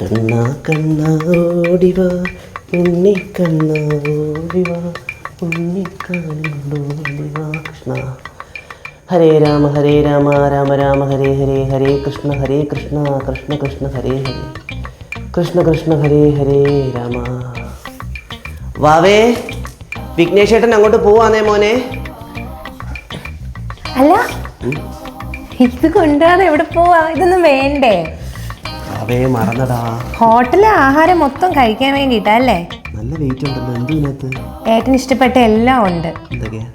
കണ്ണാ കണ്ണാ ഓടിവാ ഉണ്ണിക്കണ്ണാ ഓടിവാ ഉണ്ണിക്കണ്ണോടിവാ. കൃഷ്ണ ഹരേ രാമ രാമ രാമ ഹരേ ഹരേ ഹരേ കൃഷ്ണ കൃഷ്ണ കൃഷ്ണ ഹരേ ഹരേ കൃഷ്ണ കൃഷ്ണ ഹരേ ഹരേ രാമ. വാവേ, വിഘ്നേഷ് ചേട്ടൻ അങ്ങോട്ട് പോവാന്നേ മോനെ. അല്ല, ഇത് കൊണ്ടുപോകാതെ എവിടെ പോവാ? ഇതൊന്നും വേണ്ടേ? വാവേ മറന്നടാ, ഹോട്ടലിലെ ആഹാരം മൊത്തം കഴിക്കാൻ വേണ്ടിട്ടല്ലേ? നല്ല വെയിറ്റ് ഉണ്ടല്ലോ. എന്ത് ഇതിനകത്ത്? ഏട്ടന് ഇഷ്ടപ്പെട്ട എല്ലാം ഉണ്ട്.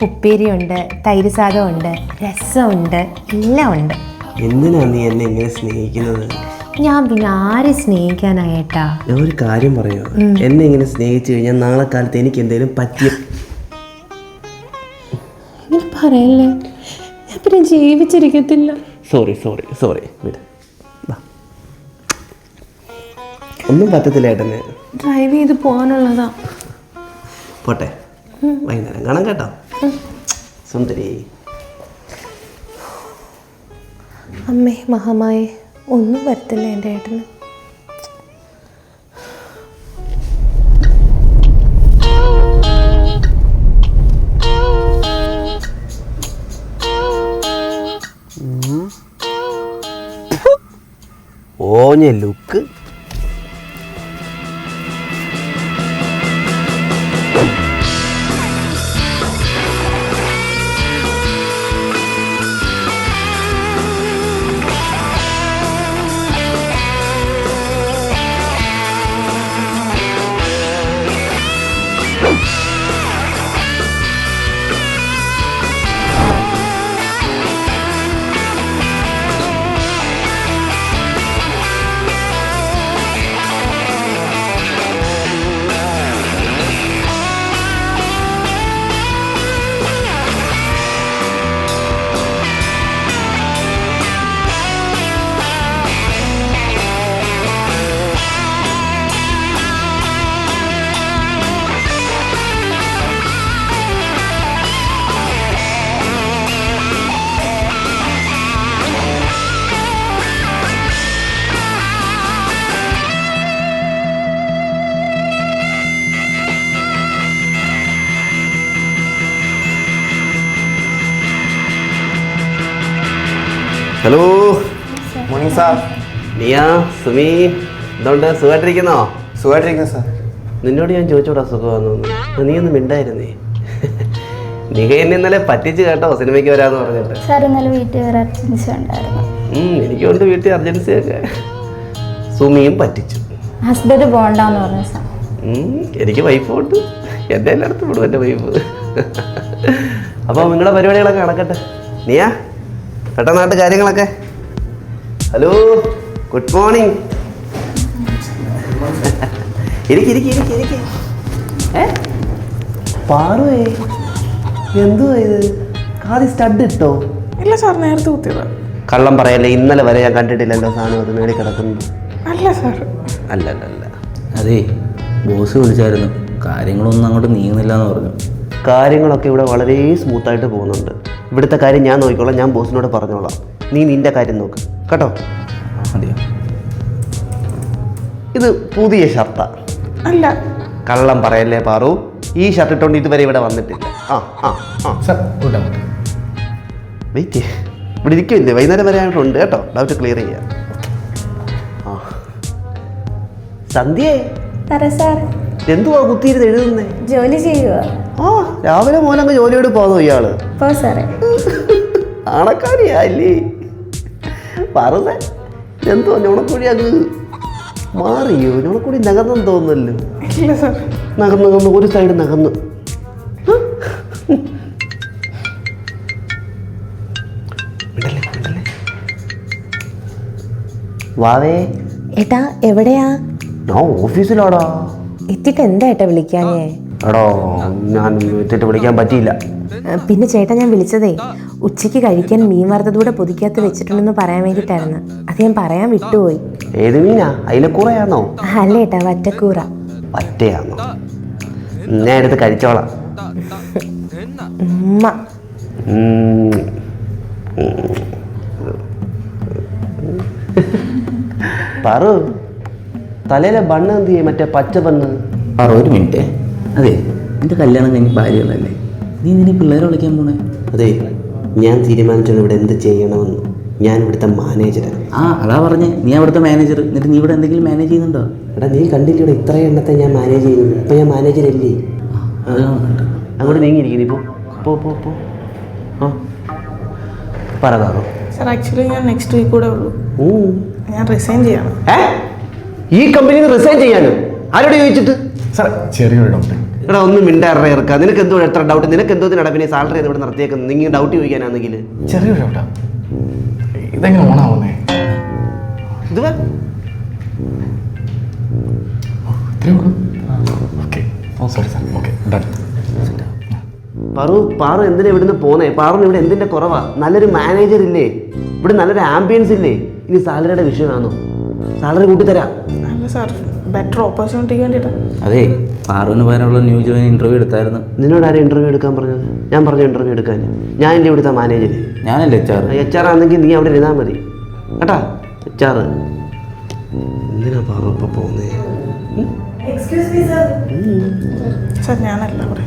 ഉപ്പേരി ഉണ്ട്, തൈര് സാദം ഉണ്ട്, രസമുണ്ട്, എല്ലാം ഉണ്ട്. എന്തിനാ നീ എന്നെ ഇങ്ങനെ സ്നേഹിക്കുന്നത്? ഞാൻ പിന്നെ ആരെ സ്നേഹിക്കാനായേട്ടാ? ഞാൻ ഒരു കാര്യം പറയാം, എന്നെ ഇങ്ങനെ സ്നേഹിച്ചു കഴിഞ്ഞാൽ നാളെ കാലത്ത് എനിക്ക് എന്തെങ്കിലും പറ്റിയ ഇങ്ങനെ പറയല്ലേ, ഞാൻ പിന്നെ ജീവിച്ചിരിക്കത്തില്ല. സോറി വിട്. ഒന്നും പറ്റത്തില്ല ഏട്ടനെ. ഡ്രൈവ് ചെയ്ത് പോകാനുള്ളതാ. പോട്ടെ, വൈകുന്നേരം കാണാം കേട്ടോ സുന്ദരി. അമ്മേ മഹാമായേ, ഒന്നും വരത്തില്ല എൻ്റെ ഏട്ടന്. ഓഞ്ഞ ലുക്ക്. Hello, morning sir. നീയാ സുമി, എന്തുകൊണ്ട് സുഖമായിട്ടിരിക്കുന്നോ? സുഖമായിട്ടിരിക്കുന്നു സാർ. നിന്നോട് ഞാൻ ചോദിച്ചോടാ സുഖമാണെന്ന്, നീ ഒന്നും മിണ്ടായിരുന്നേ. നീ എന്നെ ഇന്നലെ പറ്റിച്ച് കേട്ടോ സിനിമയ്ക്ക് വരാമെന്ന് പറഞ്ഞിട്ട്. സാർ ഇന്നലെ വീട്ടിൽ ഒരു അർജൻസി ഉണ്ടായിരുന്നു. എനിക്കുണ്ട് വീട്ടിൽ അർജൻസിയൊക്കെ. സുമിയും പറ്റിച്ചു. ഹസ്ബൻഡ് പോകണ്ടെന്ന് പറഞ്ഞു സാർ. എനിക്ക് വൈഫുണ്ട്, എൻ്റെ എല്ലായിടത്തും വിടും എൻ്റെ വൈഫ്. അപ്പോൾ നിങ്ങളുടെ പരിപാടികളൊക്കെ നടക്കട്ടെ. നീയാ പെട്ടെന്നായിട്ട് കാര്യങ്ങളൊക്കെ. Hello, good morning. ഇരിക്ക്. പാറുവേ, എന്തുവാ ഇത്? കാതി സ്റ്റഡ് ഇട്ടോ? ഇല്ല സാർ, നേരത്തെ കുത്തിയതാ. കള്ളം പറയല്ലേ, ഇന്നലെ വരെ ഞാൻ കണ്ടിട്ടില്ലല്ലോ സാധനം അത് മേടി കിടക്കുന്നത്. അല്ല സാർ. അല്ല. അതേ, ബോസ് വിളിച്ചായിരുന്നു, കാര്യങ്ങളൊന്നും അങ്ങോട്ട് നീങ്ങുന്നില്ല എന്ന് പറഞ്ഞു. കാര്യങ്ങളൊക്കെ ഇവിടെ വളരെ സ്മൂത്തായിട്ട് പോകുന്നുണ്ട്. ഇവിടുത്തെ കാര്യം ഞാൻ നോക്കിക്കോളാം, ഞാൻ ബോസിനോട് പറഞ്ഞോളാം. നീ നിൻ്റെ കാര്യം നോക്ക് കേട്ടോ. അതെയോ? ഇത് പുതിയ ഷർട്ടാ? അല്ല. കള്ളം പറയല്ലേ പാറു, ഈ ഷർട്ട് ഇട്ടുകൊണ്ട് ഇതുവരെ ഇവിടെ വന്നിട്ടില്ല. വെയിറ്റ്, ഇവിടെ ഇരിക്കില്ലേ, വൈകുന്നേരം വരാനായിട്ടുണ്ട് കേട്ടോ. ഡൗട്ട് ക്ലിയർ ചെയ്യാം. സന്ധ്യേ, എന്തുവാ കുത്തിയിരുന്ന് എഴുതുന്നേ? ജോലി ചെയ്യുക. രാവിലെ മോനങ്ങ് ജോലിയോട് പോന്നോ ഇയാള്? സാറേ, ആണക്കാരിയല്ലേ പറഞ്ഞ? എന്തോ ഞുണക്കുഴി അങ്ങ് മാറിയോ? ഞുണക്കുഴി നകന്നെന്ന് തോന്നുന്നല്ലോ. നകന്ന് ഒരു സൈഡ് നകന്ന്. വാവേ. ഏട്ടാ എവിടെയാ? ഞാൻ ഓഫീസിലാടാ. എത്തിട്ട് എന്താ ഏട്ടാ വിളിക്കാഞ്ഞേ? എടോ, ഞാൻ എത്തിയിട്ട് വിളിക്കാൻ പറ്റിയില്ല. പിന്നെ ചേട്ടാ, ഞാൻ വിളിച്ചതേ ഉച്ചയ്ക്ക് കഴിക്കാൻ മീൻ വറുത്തതൂടെ പൊതിക്കകത്ത് വെച്ചിട്ടുണ്ടെന്ന് പറയാൻ വേണ്ടിയിട്ടായിരുന്നു. അത് ഞാൻ പറയാൻ വിട്ടുപോയി. ഏത് മീനാ? അയിലക്കൂറയാണോ? അല്ല ഏട്ടാ, വറ്റക്കൂറ. വറ്റയാണോ? ഞാൻ എടുത്ത് കഴിച്ചോളാം. പറു, തലയിലെ ബണ്ണ് എന്ത് ചെയ്യും? മറ്റേ പച്ച ബണ്ണ്. ഒരു മിനിറ്റ്. അതെ, നിന്റെ കല്യാണം കഴിഞ്ഞ് ഭാര്യകളല്ലേ, നീ നിന്നെ പിള്ളേരെ വിളിക്കാൻ പോണേ? അതെ, ഞാൻ തീരുമാനിച്ചത് ഇവിടെ എന്ത് ചെയ്യണമെന്ന്. ഞാൻ ഇവിടുത്തെ മാനേജറാണ്. അതാ പറഞ്ഞേ, നീ അവിടുത്തെ മാനേജർ. എന്നിട്ട് നീ ഇവിടെ എന്തെങ്കിലും മാനേജ് ചെയ്യുന്നുണ്ടോ? എടാ, നീ കണ്ടില്ല ഇവിടെ ഇത്രയും എണ്ണത്തെ ഞാൻ മാനേജ് ചെയ്യുന്നത്. ഇപ്പം ഞാൻ മാനേജരല്ലേ? അങ്ങോട്ട് നീങ്ങിയിരിക്കുന്നു. ഇപ്പോൾ പോ. ആ പറയാറോ സാർ ആക്ച്വലി ഞാൻ നെക്സ്റ്റ് വീക്ക് കൂടെ ഉള്ളൂ. ഞാൻ റിസൈൻ ചെയ്യണം. ഈ കമ്പനിയിൽ റിസൈൻ ചെയ്യാനോ? ആരോട് ചോദിച്ചിട്ട്? സാർ ചെറിയൊരു ഡൗട്ട്. എടാ, ഒന്നും മിണ്ടാറ ഇറക്കാം. നിനക്ക് എന്തോ എത്ര ഡൗട്ട്? നിനക്ക് എന്തോ പിന്നെ സാലറി ഇവിടെ നടത്തിയേക്കുന്നത്? നിങ്ങൾ ഡൗട്ട് ചോദിക്കാനാണെങ്കിൽ ചെറിയൊരു ഡൗട്ടാ, ഇതെങ്ങനെ ഓണാവുന്നേ? ഇത് sorry sir. Okay done. Paru എന്തിനാ ഇവിടുന്ന് പോന്നേ? പാറിന് ഇവിടെ എന്തിന്റെ കുറവാ? നല്ലൊരു മാനേജർ ഇല്ലേ ഇവിടെ? നല്ലൊരു ആംബിയൻസ് ഇല്ലേ? ഇനി സാലറിയുടെ വിഷയമാണോ? സാലറി കൂട്ടിത്തരാം. അല്ല സാർ, ബെറ്റർ ഓപ്പർച്യൂണിറ്റിക്ക് വേണ്ടിയിട്ടാണ്. അതെ, പാറുവിന് പകരമുള്ള ന്യൂ ജോയിൻ ഇന്റർവ്യൂ എടുത്തായിരുന്നു. നിന്നോട് ആരും ഇന്റർവ്യൂ എടുക്കാൻ പറഞ്ഞത്? ഞാൻ പറഞ്ഞു ഇന്റർവ്യൂ എടുക്കാൻ. ഞാൻ എൻ്റെ ഇവിടുത്തെ മാനേജർ. ഞാനല്ലേ HR ആണെങ്കിൽ നീ അവിടെ ഇരുന്നാൽ മതി കേട്ടാ. HR എന്തിനാ പാറു ഇപ്പൊ പോന്നേ? സാർ ഞാനല്ല അവിടെ.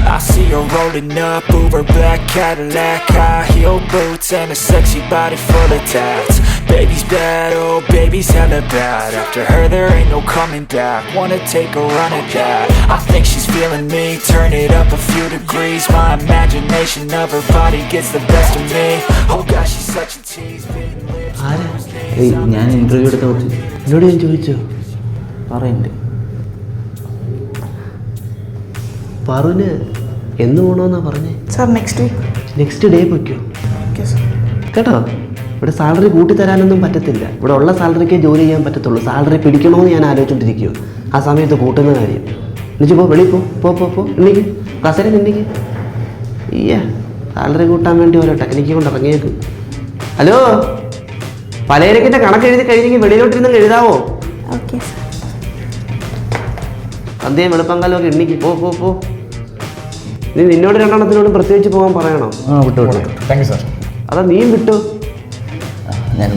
I see her rolling up, Uber black Cadillac, high heel boots and a sexy body full of tats. Baby's bad, oh baby's hella bad. After her there ain't no coming back. Wanna take a run at that? I think she's feeling me. Turn it up a few degrees. My imagination of her body gets the best of me. Oh gosh, she's such a tease. ഞാൻ interview എടുത്ത കുറച്ച് എന്നോട് ഞാൻ ചോദിച്ചോ? പറയുന്നുണ്ട്. പാറുവിന് എന്ന് പോകണമെന്നാ പറഞ്ഞേ? Sir next week. Next day പൊയ്ക്കോ ഓക്കെ സാർ. കേട്ടോ. ഇവിടെ സാലറി കൂട്ടിത്തരാനൊന്നും പറ്റത്തില്ല. ഇവിടെ ഉള്ള സാലറിക്കേ ജോലി ചെയ്യാൻ പറ്റത്തുള്ളൂ. സാലറി പിടിക്കണമെന്ന് ഞാൻ ആലോചിച്ചുകൊണ്ടിരിക്കുമോ ആ സമയത്ത് കൂട്ടുന്ന കാര്യം. എണ്ണിച്ച് പോ, വെളിയിൽ പോ. എണ്ണിക്ക് കസേര എണ്ണിക്ക്. സാലറി കൂട്ടാൻ വേണ്ടി ഓരോ ടെക്നിക്ക് കൊണ്ട് ഇറങ്ങിയേക്കും. ഹലോ, പലചരക്കിൻ്റെ കണക്ക് എഴുതി കഴിഞ്ഞെങ്കിൽ വെളിയിലോട്ടിരുന്ന് എഴുതാവോ? Okay sir. സന്ധ്യയും വെളുപ്പങ്കാലമൊക്കെ എണ്ണിക്ക്. പോ. നീ നിന്നോട് രണ്ടെണ്ണത്തിനോടും പ്രത്യേകിച്ച് പോകാൻ പറയണോ? വിട്ടു. Thank you sir. അതാ നീയും വിട്ടു. ഞാൻ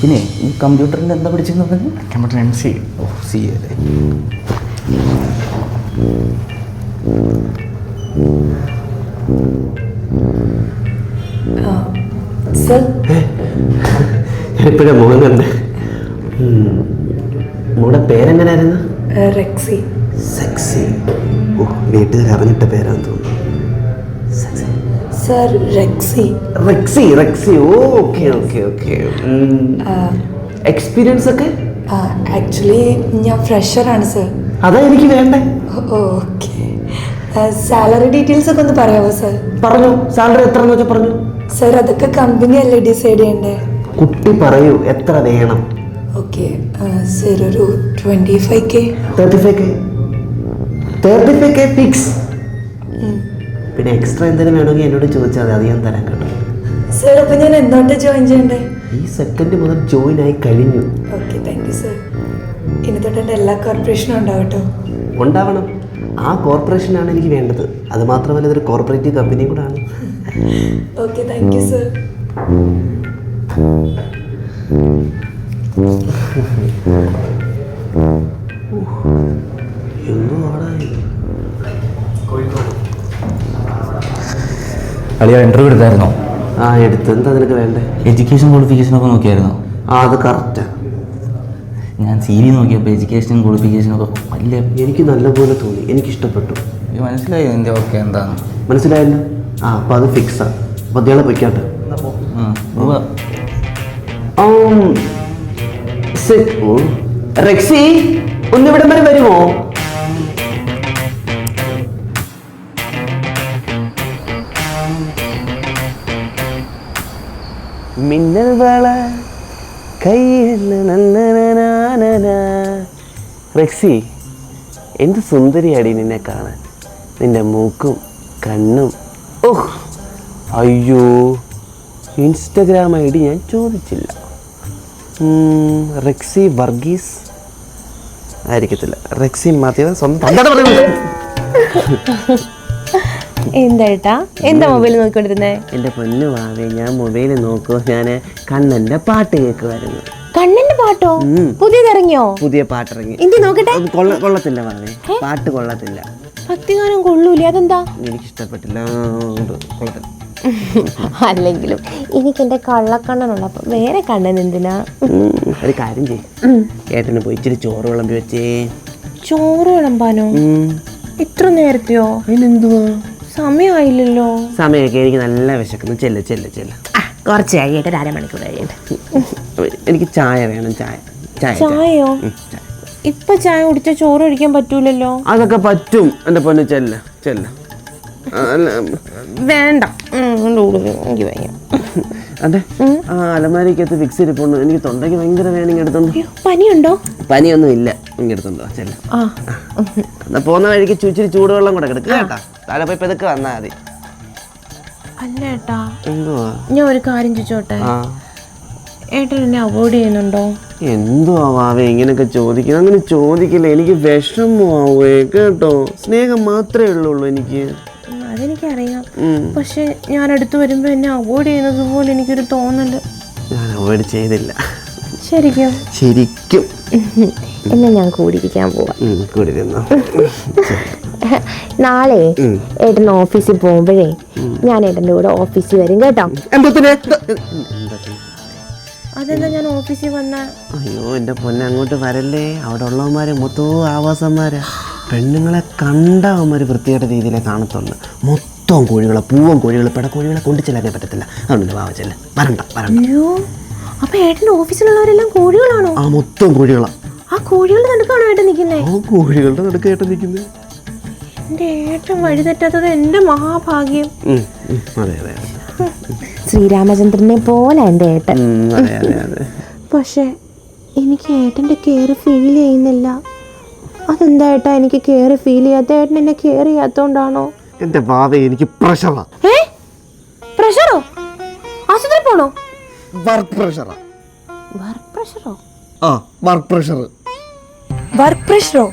പിന്നെ ഈ കമ്പ്യൂട്ടറിൻ്റെ എന്താ പഠിച്ചെന്ന് പറഞ്ഞു? Computer MC. CA അല്ലേ? എപ്പോഴാ മോഹൻ കണ്ടേ? മോളുടെ പേരെങ്ങനെയായിരുന്നു? റെക്സി. സെക്സി. വീട്ടുകാർ അറിഞ്ഞിട്ട പേരാന്ന് തോന്നുന്നു. Sir, Rexy. Rexy. Okay. Experience ഒക്കെ? ആക്ച്വലി ഞാൻ ഫ്രഷറാണ് സർ. അതാ എനിക്ക് വേണ്ടേ. ഓക്കെ. സാലറി ഡീറ്റെയിൽസ് ഒക്കെ ഒന്ന് പറയാമോ സർ? പറഞ്ഞു. സാലറി എത്രയെന്ന് വെച്ചാൽ പറഞ്ഞു. സർ, അതൊക്കെ കമ്പനി അല്ലേ ഡിസൈഡ് ചെയ്യണ്ടേ? കുട്ടി പറയൂ, എത്ര വേണം? ഓക്കെ സർ, ഒരു 25K. 35K fix. പിന്നെ എക്സ്ട്രാ എന്തെങ്കിലും വേണമെങ്കിൽ എന്നോട് ചോദിച്ചാൽ മതി, അത് ഞാൻ തരാൻ കേട്ടോ. സർ, അപ്പോൾ ഞാൻ എന്നോട്ട് ജോയിൻ ചെയ്യണ്ടേ? ഈ സെക്കൻഡ് മുതൽ ജോയിൻ ആയി കഴിഞ്ഞു. Okay, thank you sir. ഇനി തൊട്ട് എൻ്റെ എല്ലാ കോർപ്പറേഷനും ഉണ്ടാവട്ടോ. ഉണ്ടാവണം. ആ കോർപ്പറേഷനാണ് എനിക്ക് വേണ്ടത്. അത് മാത്രമല്ല, ഇതൊരു കോർപ്പറേറ്റീവ് കമ്പനി കൂടെ ആണ്. Okay, thank you sir. അളിയാ, ഇന്റർവ്യൂ എടുത്തായിരുന്നോ? എടുത്ത്. എന്താ നിനക്ക് വേണ്ടേ? എഡ്യൂക്കേഷൻ ക്വാളിഫിക്കേഷനൊക്കെ നോക്കിയായിരുന്നോ? അത് കറക്റ്റാ. ഞാൻ CV നോക്കിയപ്പോൾ എഡ്യൂക്കേഷൻ ക്വാളിഫിക്കേഷനൊക്കെ വലിയ എനിക്ക് നല്ലപോലെ തോന്നി. എനിക്കിഷ്ടപ്പെട്ടു. മനസ്സിലായി എൻ്റെ ഓക്കെ എന്താന്ന്? മനസ്സിലായല്ലോ. അപ്പോൾ അത് ഫിക്സാ. അപ്പോൾ അദ്ദേഹം പൊയ്ക്കാട്ടെ. റെക്സി, ഒന്നിവിടം വരെ വരുമോ? മിന്നൽ വള കയ്യിൽ. റെക്സി, എന്ത് സുന്ദരിയാടി നിന്നെ കാണാൻ. നിന്റെ മൂക്കും കണ്ണും. അയ്യോ, ഇൻസ്റ്റഗ്രാം ID ഞാൻ ചോദിച്ചില്ല. റെക്സി വർഗീസ്. ആയിരിക്കത്തില്ല. റെക്സി മാത്യു സ്വന്തം തന്തയുടെ പറയുന്നത്. എന്താ എന്താ മൊബൈൽ നോക്കിക്കൊണ്ടിരുന്നേ? എൻ്റെ പൊന്നു വാവേ, ഞാൻ മൊബൈൽ നോക്കുമോ, ഞാൻ കണ്ണൻ്റെ പാട്ട് കേൾക്കുമായിരുന്നു. കണ്ണന്റെ പാട്ടോ? പുതിയതിറങ്ങിയോ? പുതിയ പാട്ടിറങ്ങി. ഇന്ത്യ നോക്കട്ടെ. കൊള്ളത്തില്ല വാവേ, പാട്ട് കൊള്ളത്തില്ല. ഭക്തിഗാനം കൊള്ളൂലേ? അതെന്താ? എനിക്കിഷ്ടപ്പെട്ടില്ല, കൊള്ളത്തില്ല. അല്ലെങ്കിലും എനിക്ക് എന്റെ കള്ളക്കണ്ണനുള്ളപ്പം വേറെ കണ്ണൻ എന്തിനാ? ഒരു കാര്യം ചെയ്യും, ഏട്ടന് പോയി ഇച്ചിരി ചോറ് വിളമ്പി വെച്ചേ. ചോറ് വിളമ്പാനോ? ഇത്ര നേരത്തെയോ? അതിനെന്തുവാ? സമയമായില്ലല്ലോ. സമയമൊക്കെ എനിക്ക് നല്ല വിശക്കുന്നു. ചെല്ല് ചെല്ല് ചെല്ല്. കുറച്ച് കഴിയട്ടെ, ഒരു അരമണിക്കൂർ കഴിയട്ടെ. എനിക്ക് ചായ വേണം. ചായ ചായ ചായയോ? ഇപ്പൊ ചായ കുടിച്ചാൽ ചോറ് കഴിക്കാൻ പറ്റൂലല്ലോ. അതൊക്കെ പറ്റും എൻ്റെ പൊന്ന്. ചെല്ല് ചെല്ല്. വേണ്ട, എനിക്ക് വയ്യ. അതെ, ആ അലമാരിക്കകത്ത് ഫിക്സ് ചെയ്തിട്ടുണ്ട്. എനിക്ക് തൊണ്ടയ്ക്ക് ഭയങ്കര വേണം. എടുത്തോണ്ട്. പനിയുണ്ടോ? പനിയൊന്നും ഇല്ല. എടുത്തോണ്ടോ ചെല്ല. എന്നാ പോകുന്ന വഴിക്ക് ഇച്ചിരി ചൂടുവെള്ളം കൂടെ കിടക്കുക കേട്ടാ. താഴെ പോയി പെതുക്കെ വന്നാൽ മതി. അല്ല ഏട്ടാ, എന്തുവാ? ഞാൻ ഒരു കാര്യം ചോദിച്ചോട്ടെ? ഏട്ടൻ എന്നെ അവോയ്ഡ് ചെയ്യുന്നുണ്ടോ? എന്തുവാ വാവേ ഇങ്ങനെയൊക്കെ ചോദിക്കുന്നത്? അങ്ങനെ ചോദിക്കില്ല, എനിക്ക് വിഷമമാവേ കേട്ടോ. സ്നേഹം മാത്രമേ ഉള്ളൂ എനിക്ക്. അതെനിക്കറിയാം, പക്ഷെ ഞാൻ അടുത്ത് വരുമ്പോ എന്നെ അവോയ്ഡ് ചെയ്യുന്നത് പോലെ എനിക്കൊരു തോന്നല്. ഞാൻ അവോയ്ഡ് ചെയ്തില്ല. ശരിക്കും? ശരിക്കും. എന്നാ ഞാൻ കൂടിയിരിക്കാൻ പോവാം. കൂടി നിന്നോ. നാളെ ഏട്ടൻ ഓഫീസിൽ പോകുമ്പോഴേ ഞാൻ ഏട്ടൻ്റെ കൂടെ ഓഫീസിൽ വരും കേട്ടോ. അതെന്താ ഞാൻ ഓഫീസിൽ വന്ന? അയ്യോ എൻ്റെ പൊന്നെ, അങ്ങോട്ട് വരല്ലേ. അവിടെ ഉള്ളവന്മാര് മൊത്തവും ആവാസന്മാരാ. പെണ്ണുങ്ങളെ കണ്ട അവന്മാർ വൃത്തിയായിട്ട രീതിയിലേ കാണത്തുള്ളു. മൊത്തം കോഴികളെ, പൂവൻ കോഴികൾ, പെടക്കോഴികളെ കൊണ്ട് ചെല്ലാനേ പറ്റത്തില്ല. അതുകൊണ്ട് വാവച്ചല്ല, വരണ്ട വരണ്ട. അയ്യോ, അപ്പൊ ഏട്ടൻ്റെ ഓഫീസിലുള്ളവരെല്ലാം കോഴികളാണോ? ആ മൊത്തം കോഴികളാ. ആ കോഴികളുടെ നടുക്കാണോ ഏട്ടൻ നിൽക്കുന്നേ? ആ കോഴികളുടെ നടുക്ക് ഏട്ടൻ നിൽക്കുന്നത്. എൻ്റെ ഏട്ടൻ വഴി തെറ്റാത്തത് എൻ്റെ മഹാഭാഗ്യം. അതെ അതെ അതെ. ശ്രീരാമചന്ദ്രനെ പോലെ എൻ്റെ ഏട്ടൻ. അതെ അതെ അതെ. പക്ഷെ എനിക്ക് ഏട്ടൻ്റെ കെയർ ഫീൽ ചെയ്യുന്നില്ല. അതെന്താ ഏട്ടാ എനിക്ക് കെയർ ഫീൽ ചെയ്യാത്ത? ഏട്ടൻ എന്നെ കെയർ ചെയ്യാത്തോണ്ടാണോ? എൻ്റെ വാവേ, എനിക്ക് പ്രഷറാ. പ്രഷറോ? ആശുപത്രി പോണോ? വർക്ക് പ്രഷറാ. വർക്ക് പ്രഷറോ? ആ, വർക്ക് പ്രഷർ. വർക്ക് പ്രഷറോ?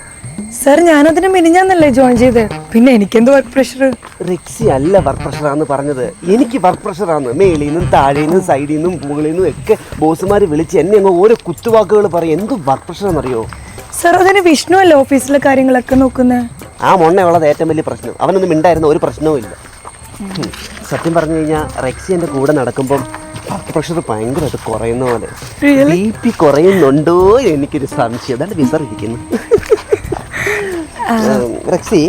സർ, ഞാനതിന് മിനിഞ്ഞാന്നല്ലേ ജോയിൻ ചെയ്ത്, പിന്നെ എനിക്കെന്ത് വർക്ക് പ്രഷർ? റിക്സി അല്ല വർക്ക് പ്രഷറാന്ന് പറഞ്ഞത്, എനിക്ക് വർക്ക് പ്രഷറാന്ന്. മേളിൽ നിന്നും താഴെ നിന്നും സൈഡിൽ നിന്നും മുകളിൽ നിന്നും ഒക്കെ ബോസുമാർ വിളിച്ച് എന്നെ അങ്ങ് ഓരോ കുത്തുവാക്കുകൾ പറയും. എന്ത് വർക്ക് പ്രഷറാണെന്നറിയോ? സർ, അതിന് വിഷ്ണു അല്ലേ ഓഫീസിലെ കാര്യങ്ങളൊക്കെ നോക്കുന്നത്? ആ മൊണ്ണ ഉള്ളത് ഏറ്റവും വലിയ പ്രശ്നം. അവനൊന്നും മിണ്ടായിരുന്ന ഒരു പ്രശ്നവും ഇല്ല. സത്യം പറഞ്ഞു കഴിഞ്ഞാൽ റെക്സി എൻ്റെ കൂടെ നടക്കുമ്പം വർക്ക് പ്രഷർ ഭയങ്കരമായിട്ട് കുറയുന്ന പോലെ. BP കുറയുന്നുണ്ടോ എനിക്കൊരു സംശയം. അതാണ് വിസറിയിരിക്കുന്നു. റെക്സി,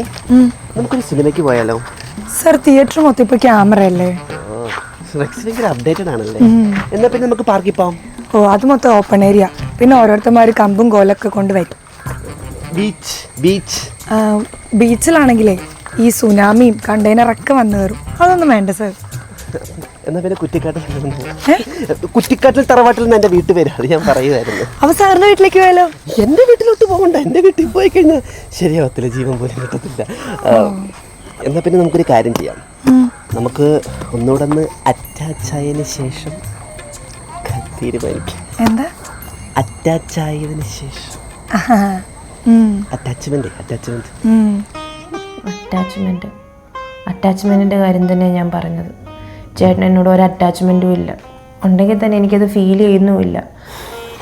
നമുക്കൊരു സിനിമയ്ക്ക് പോയാലോ? സർ, തിയേറ്റർ മൊത്തം ഇപ്പൊ ക്യാമറ അല്ലേ? റെക്സി ഭയങ്കര അപ്ഡേറ്റഡ് ആണല്ലേ. എന്നാ പിന്നെ നമുക്ക് പാർക്കിൽ പോവാം. ഓ, അത് മൊത്തം ഓപ്പൺ ഏരിയ. പിന്നെ ഓരോരുത്തന്മാർ കമ്പും കോലൊക്കെ കൊണ്ടുവരും. ബീച്ചിലാണെങ്കിലേ ഈ സുനാമിയും കണ്ടെയ്നറൊക്കെ വന്നു കയറും. അതൊന്നും വേണ്ട സർ. എന്നാ പിന്നെ കുറ്റിക്കാട്ടിൽ തറവാട്ടിൽ നിന്ന് എൻ്റെ വീട്ടിൽ വരും. അത് ഞാൻ പറയുമായിരുന്നു. അവ സാറിന്റെ വീട്ടിലേക്ക് പോയാലോ? എൻ്റെ വീട്ടിലോട്ട് പോകണ്ട. എൻ്റെ വീട്ടിൽ പോയി കഴിഞ്ഞാൽ ശരിയാവത്തില്ല, ജീവൻ പോലും കിട്ടത്തില്ല. എന്നാൽ പിന്നെ നമുക്കൊരു കാര്യം ചെയ്യാം. നമുക്ക് ഒന്നുകൂടെ ഒന്ന് അറ്റാച്ച് ആയതിനു ശേഷം തീരുമാനിക്കാം. എന്താ അറ്റാച്ച് ആയതിനു ശേഷം? അറ്റാച്ച്മെൻറ്റിൻ്റെ കാര്യം തന്നെ ഞാൻ പറഞ്ഞത്. ചേട്ടൻ എന്നോട് ഒരു അറ്റാച്ച്മെൻറ്റും ഇല്ല. ഉണ്ടെങ്കിൽ തന്നെ എനിക്കത് ഫീൽ ചെയ്യുന്നുമില്ല.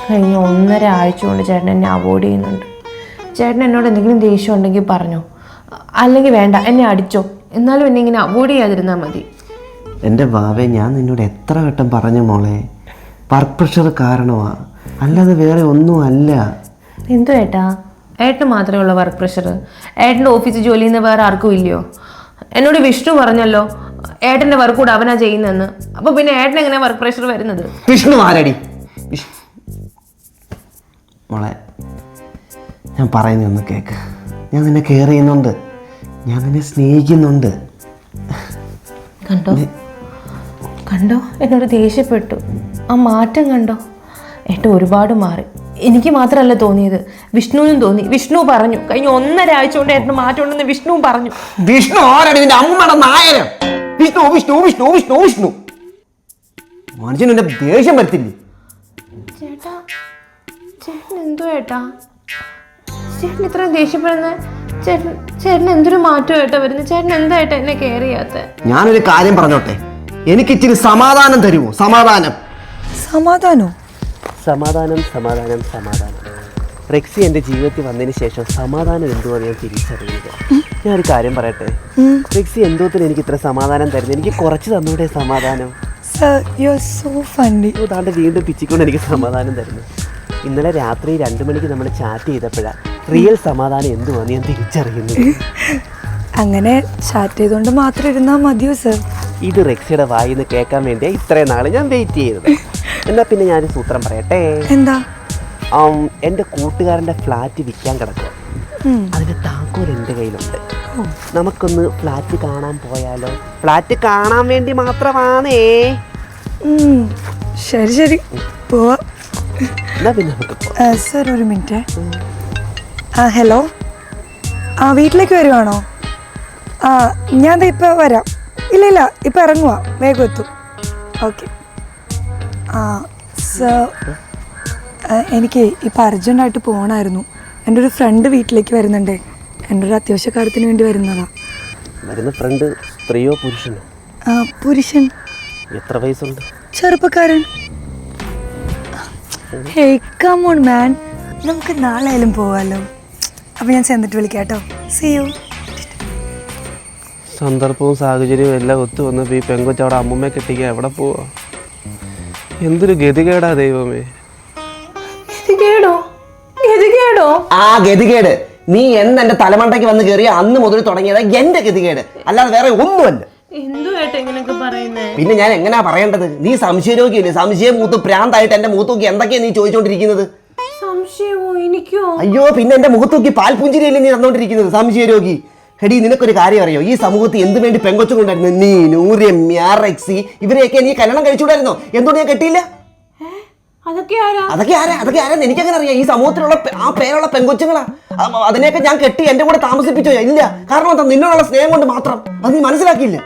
കഴിഞ്ഞ 1.5 ആഴ്ച കൊണ്ട് ചേട്ടൻ എന്നെ അവോയ്ഡ് ചെയ്യുന്നുണ്ട്. ചേട്ടൻ എന്നോട് എന്തെങ്കിലും ദേഷ്യം ഉണ്ടെങ്കിൽ പറഞ്ഞോ, അല്ലെങ്കിൽ വേണ്ട എന്നെ അടിച്ചോ, എന്നാലും എന്നെ ഇങ്ങനെ അവോയ്ഡ് ചെയ്യാതിരുന്നാൽ മതി. എൻ്റെ വാവേ, ഞാൻ നിന്നോട് എത്ര വട്ടം പറഞ്ഞു മോളെ, വർക്ക് പ്രഷർ കാരണമാണ്, അല്ലാതെ വേറെ ഒന്നും അല്ല. എന്തോ ഏട്ടാ, ഏട്ടന് മാത്രമേ ഉള്ളൂ വർക്ക് പ്രഷർ? ഏട്ടൻ്റെ ഓഫീസിൽ ജോലി ചെയ്യുന്ന വേറെ ആർക്കും ഇല്ലയോ? എന്നോട് വിഷ്ണു പറഞ്ഞല്ലോ ഏട്ടൻ്റെ വർക്ക് കൂടെ അവനാ ചെയ്യുന്നതെന്ന്. അപ്പോൾ പിന്നെ ഏട്ടൻ എങ്ങനെയാ വർക്ക് പ്രഷർ വരുന്നത്? വിഷ്ണു ആരടി? മോളെ, ഞാൻ പറയുന്നൊന്ന് കേൾക്ക്. ഞാൻ നിന്നെ കെയർ ചെയ്യുന്നുണ്ട്, ഞാൻ നിന്നെ സ്നേഹിക്കുന്നുണ്ട്. കണ്ടോ കണ്ടോ, എന്നോട് ദേഷ്യപ്പെട്ടു. ആ മാറ്റം കണ്ടോ? ഏട്ടൻ ഒരുപാട് മാറി. എനിക്ക് മാത്രമല്ല തോന്നിയത്, വിഷ്ണുവിനും തോന്നി. വിഷ്ണു പറഞ്ഞു കഴിഞ്ഞ 1.5 ആഴ്ച കൊണ്ട് ഏട്ടന് മാറ്റം ഉണ്ടെന്ന് വിഷ്ണുവും പറഞ്ഞു. വിഷ്ണു ആരാണ്? നിന്റെ അമ്മയുടെ നായരം. വിഷ്ണു വിഷ്ണു വിഷ്ണു വിഷ്ണു വിഷ്ണു മനുഷ്യൻ എന്റെ ദേഷ്യം വരത്തില്ലേ? ചേട്ടാ, ചേട്ടൻ എന്തോ ഏട്ടാ? ചേട്ടൻ ഇത്ര ദേഷ്യപ്പെടുന്ന ചേട്ടൻ എന്തൊരു മാറ്റമായിട്ടാ വരുന്നത്? ചേട്ടൻ എന്തായിട്ടാ എന്നെ കെയർ ചെയ്യാത്ത? ഞാനൊരു കാര്യം പറഞ്ഞോട്ടെ, എനിക്ക് ഇച്ചിരി സമാധാനം തരുമോ? സമാധാനം. സമാധാനോ? സമാധാനം സമാധാനം സമാധാനം. റെക്സി എൻ്റെ ജീവിതത്തിൽ വന്നതിന് ശേഷം സമാധാനം എന്തുവാന്ന് ഞാൻ തിരിച്ചറിയുന്നത്. ഞാനൊരു കാര്യം പറയട്ടെ, റെക്സി എന്തോത്തിന് എനിക്ക് ഇത്ര സമാധാനം തരുന്നത്? എനിക്ക് കുറച്ച് തന്നൂടെ സമാധാനം? Sir you are so funny. താണ്ട് വീണ്ടും പിച്ചിക്കൊണ്ട് എനിക്ക് സമാധാനം തരുന്നു. ഇന്നലെ രാത്രി 2 മണിക്ക് നമ്മൾ ചാറ്റ് ചെയ്തപ്പോഴാണ് റിയൽ സമാധാനം എന്തുവാന്ന് ഞാൻ തിരിച്ചറിയുന്നത്. അങ്ങനെ ചാറ്റ് ചെയ്തുകൊണ്ട് മാത്രം ഇരുന്നാൽ മതിയോ സർ? ഇത് റെക്സിയുടെ വായിന്ന് കേൾക്കാൻ വേണ്ടിയാ ഇത്രയും നാൾ ഞാൻ വെയിറ്റ് ചെയ്തത്. എന്നാ പിന്നെ ഞാനൊരു സൂത്രം പറയട്ടെ. എന്താ? എൻ്റെ കൂട്ടുകാരൻ്റെ ഫ്ലാറ്റ് വിൽക്കാൻ കിടക്കുക. അതിൻ്റെ താക്കോൽ എൻ്റെ കയ്യിലുണ്ട്. നമുക്കൊന്ന് ഫ്ലാറ്റ് കാണാൻ പോയാലോ? ഫ്ലാറ്റ് കാണാൻ വേണ്ടി മാത്രമാണേ. ശരി ശരി പോവാ. എന്നാ പിന്നെ നമുക്ക് സർ ഒരു മിനിറ്റ്. ഹലോ, വീട്ടിലേക്ക് വരുവാണോ? ഞാൻ ഇപ്പോൾ വരാം. ഇല്ല ഇപ്പം ഇറങ്ങുക, വേഗം എത്തും. ഓക്കെ. സർ എനിക്ക് ഇപ്പം അർജൻറ്റായിട്ട് പോകണമായിരുന്നു. എൻ്റെ ഒരു ഫ്രണ്ട് വീട്ടിലേക്ക് വരുന്നുണ്ട്. എൻ്റെ ഒരു അത്യാവശ്യ കാര്യത്തിന് വേണ്ടി വരുന്നതാണ്. വരുന്ന ഫ്രണ്ട് സ്ത്രീയോ പുരുഷനോ? പുരുഷൻ. എത്ര വയസ്സുണ്ട്? ചെറുപ്പക്കാരൻ. ഹേയ് കം ഓൺ മാൻ, നമുക്ക് നാളെ ആയാലും പോവാമല്ലോ. അപ്പോൾ ഞാൻ ചെന്നിട്ട് വിളിക്കാം കേട്ടോ. See you. സന്ദർഭവും സാഹചര്യവും എല്ലാം ഒത്തു വന്നപ്പോൾ ഈ പെങ്കൊച്ചവിടെ അമ്മൂമ്മയെ കെട്ടിക്കാൻ എവിടെ പോവാ? എന്തൊരു ഗതികേടാ ദൈവമേ. ഗതികേട് നീ എന്ന് എന്റെ തലമണ്ടയ്ക്ക് വന്ന് കയറിയ അന്ന് മുതൽ തുടങ്ങിയത് എന്റെ ഗതികേട്, അല്ലാതെ വേറെ ഒന്നുമല്ല. പിന്നെ ഞാൻ എങ്ങനെയാ പറയേണ്ടത്? നീ സംശയരോഗിയല്ലേ? സംശയം മൂത്ത് പ്രാന്തായിട്ട് എന്റെ മുഖത്തൂക്കി എന്തൊക്കെയാ നീ ചോദിച്ചോണ്ടിരിക്കുന്നത്? അയ്യോ, പിന്നെ എന്റെ മുഖത്തൂക്കി പാൽപുഞ്ചിരിയല്ലേ നീ തന്നോണ്ടിരിക്കുന്നത്? സംശയരോഗി. ഹെടി, നിനക്കൊരു കാര്യം അറിയോ? ഈ സമൂഹത്തിൽ എന്ത് വേണ്ടി പെങ്കൊച്ചുകൊണ്ടായിരുന്നു? നീ നൂറ് റെക്സി ഇവരെയൊക്കെ നീ കല്യാണം കഴിച്ചുകൂടായിരുന്നോ? എന്തുകൊണ്ട് ഞാൻ കെട്ടിയില്ല? അതൊക്കെ ആരാന്ന് എനിക്കങ്ങനെ അറിയാം. ഈ സമൂഹത്തിലുള്ള ആ പേരുള്ള പെങ്കൊച്ചുങ്ങളാ. അതിനെയൊക്കെ ഞാൻ കെട്ടി എന്റെ കൂടെ താമസിപ്പിച്ചോ? ഇല്ല. കാരണം എന്താ? നിന്നോടുള്ള സ്നേഹം കൊണ്ട് മാത്രം. അത് നീ മനസ്സിലാക്കിയില്ല.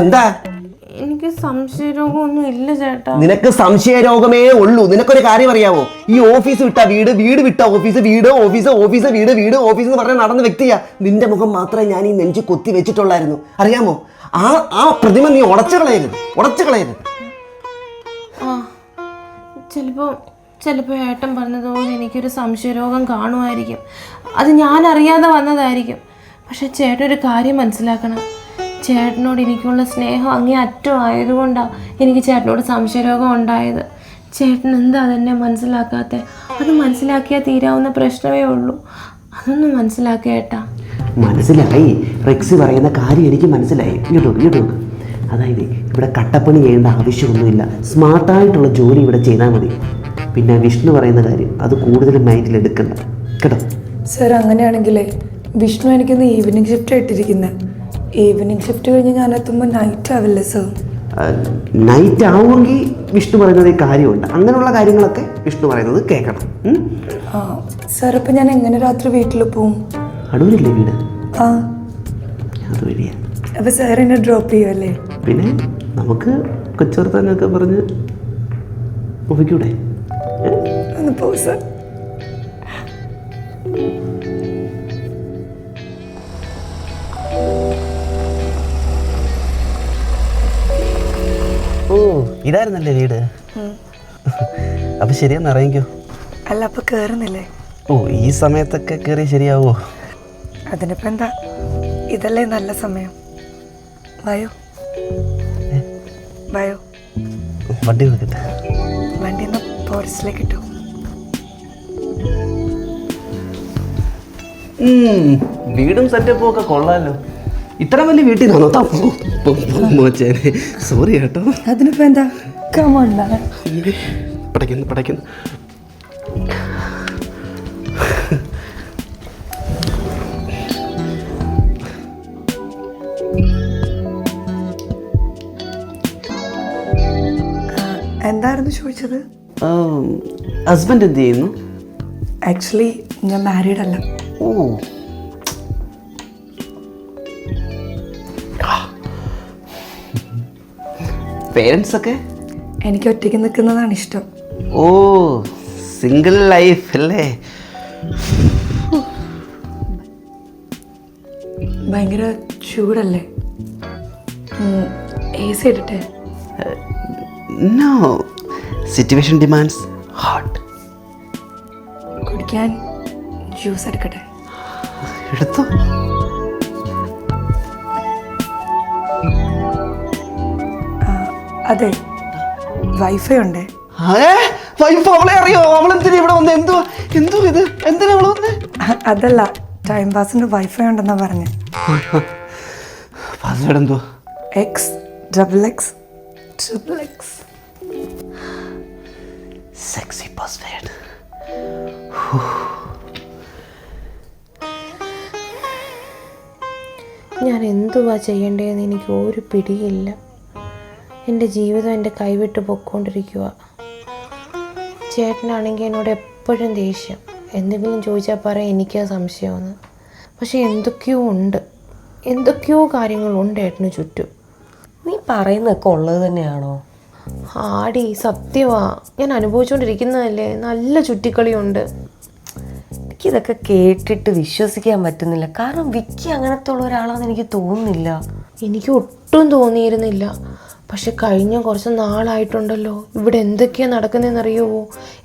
എന്താ? എനിക്ക് സംശയരോഗമൊന്നും ഇല്ല ചേട്ടാ. നിനക്ക് സംശയരോഗമേ ഉള്ളൂ. നിനക്കൊരു കാര്യം അറിയാവോ? ഈ ഓഫീസ് വിട്ട വീട്, വീട് വിട്ട ഓഫീസ്, വീട് ഓഫീസ്, ഓഫീസ് വീട്, വീട് ഓഫീസ് എന്ന് പറഞ്ഞ് നടന്ന വ്യക്തിയാ. നിന്റെ മുഖം മാത്രമേ ഞാൻ ഈ നെഞ്ചു കൊത്തി വെച്ചിട്ടുള്ളായിരുന്നു. അറിയാമോ? ആ പ്രതിമ നീ ഉടച്ചു കളയരുത്. ചിലപ്പോൾ ഏട്ടൻ പറഞ്ഞതുപോലെ എനിക്കൊരു സംശയരോഗം കാണുമായിരിക്കും. അത് ഞാൻ അറിയാതെ വന്നതായിരിക്കും. പക്ഷെ ചേട്ടൻ ഒരു കാര്യം മനസ്സിലാക്കണം. ചേട്ടനോട് എനിക്കുള്ള സ്നേഹം അങ്ങേ അറ്റം ആയതുകൊണ്ടാണ് എനിക്ക് ചേട്ടനോട് സംശയരോഗം ഉണ്ടായത്. ചേട്ടൻ എന്താ അതെന്നെ മനസ്സിലാക്കാത്ത? അത് മനസ്സിലാക്കിയാൽ തീരാവുന്ന പ്രശ്നമേ ഉള്ളൂ. അതൊന്നും മനസ്സിലാക്കേട്ടാ. മനസ്സിലായി. റെക്സി പറയുന്ന കാര്യം എനിക്ക് മനസ്സിലായി. യൂട്യൂബ് അതായത് ഇവിടെ കട്ടപ്പണി ചെയ്യേണ്ട ആവശ്യമൊന്നുമില്ല. സ്മാർട്ടായിട്ടുള്ള ജോലി ഇവിടെ ചെയ്താൽ മതി. പിന്നെ വിഷ്ണു പറയുന്ന കാര്യം അത് കൂടുതലും മൈൻഡിൽ എടുക്കണ്ട കേട്ടോ. സർ അങ്ങനെയാണെങ്കിലേ വിഷ്ണു എനിക്കൊന്ന് ഈവനിങ് ഷിഫ്റ്റ് ആയിട്ടിരിക്കുന്നത്. ഈവനിങ് ഷിഫ്റ്റ് കഴിഞ്ഞ് ഞാൻ എത്തുമ്പോൾ നൈറ്റ് ആവില്ലേ സർ? നൈറ്റ് ആവുമെങ്കിൽ വിഷ്ണു പറയുന്നത് കാര്യമുണ്ട്. അങ്ങനെയുള്ള കാര്യങ്ങളൊക്കെ വിഷ്ണു പറയുന്നത് കേൾക്കണം. സർ അപ്പം ഞാൻ എങ്ങനെ രാത്രി വീട്ടിൽ പോവും? അടൂരില്ലേ വീട്? അതുവഴിയാ. അപ്പോൾ സാർ എന്നെ ഡ്രോപ്പ് ചെയ്യുമല്ലേ? പിന്നെ നമുക്ക് കൊച്ചുവർത്താനൊക്കെ പറഞ്ഞ് ഒപ്പിക്കൂടെ? ഒന്ന് പോവും സർ. ഓ, ഇതായിരുന്നല്ലേ വീട്? അപ്പൊ ശരിയെന്ന് ഇറങ്ങിക്കോ. അല്ല, അപ്പൊ കേറുന്നില്ലേ? ഓ, ഈ സമയത്തൊക്കെ കയറി ശരിയാവോ? അതിനിപ്പോ എന്താ, ഇതല്ലേ നല്ല സമയം. വായോ വായോ. വണ്ടി നോക്കട്ടെ. വണ്ടി ഒന്ന് ഫോറസ്റ്റിലേക്ക് ഇട്ടു. വീടും സെറ്റപ്പും ഒക്കെ കൊള്ളാലോ. ഇത്ര വലിയ വീട്ടിലാണോ? സോറി കേട്ടോ. അതിനിപ്പോ എന്താ, പടയ്ക്കുന്നു. എന്തായിരുന്നു ചോദിച്ചത്? ഹസ്ബൻഡ് എന്ത് ചെയ്യുന്നു? ആക്ച്വലി ഞാൻ മാരീഡ് അല്ല. ഓ, പേരൻസ് ഒക്കെ? എനിക്ക് ഒറ്റയ്ക്ക് നിൽക്കുന്നതാണ് ഇഷ്ടം. ഓ, സിംഗിൾ ലൈഫ് അല്ലേ? ഭയങ്കര ചൂടല്ലേ? AC ഇടട്ടെ? No, situation demands hot. കുടിക്കാൻ ജ്യൂസ് എടുക്കട്ടെ? എടുത്തോ. അതെ, വൈഫൈ ഉണ്ടേ. വൈഫ് അവളെ അറിയോ? അവളെന്തിനാ ഇവിടെ വന്ന്? എന്തോ ഇത് എന്തിനാ അവള് വന്നേ? അതല്ല, ടൈം പാസിന് വൈഫൈ ഉണ്ടെന്നാ പറഞ്ഞേ. പാസ്വേഡ് എന്തോ? XXX. Sexy password. ഞാൻ എന്തുവാ ചെയ്യേണ്ടതെന്ന് എനിക്ക് ഒരു പിടിയില്ല. എൻ്റെ ജീവിതം എൻ്റെ കൈവിട്ട് പൊയ്ക്കൊണ്ടിരിക്കുക. ചേട്ടനാണെങ്കിൽ എന്നോട് എപ്പോഴും ദേഷ്യം. എന്തെങ്കിലും ചോദിച്ചാൽ പറയാം എനിക്കാ സംശയമെന്ന്. പക്ഷെ എന്തൊക്കെയോ കാര്യങ്ങളുണ്ട് ഏട്ടന് ചുറ്റും. നീ പറയുന്നതൊക്കെ ഉള്ളത് തന്നെയാണോ? ആടി, സത്യമാ. ഞാൻ അനുഭവിച്ചുകൊണ്ടിരിക്കുന്നതല്ലേ. നല്ല ചുറ്റിക്കളിയുണ്ട്. എനിക്കിതൊക്കെ കേട്ടിട്ട് വിശ്വസിക്കാൻ പറ്റുന്നില്ല. കാരണം വിക്കി അങ്ങനത്തെ ഉള്ള ഒരാളാണെന്ന് എനിക്ക് തോന്നുന്നില്ല. എനിക്ക് ഒട്ടും തോന്നിയിരുന്നില്ല. പക്ഷെ കഴിഞ്ഞ കുറച്ച് നാളായിട്ടുണ്ടല്ലോ, ഇവിടെ എന്തൊക്കെയാണ് നടക്കുന്നതെന്നറിയുമോ?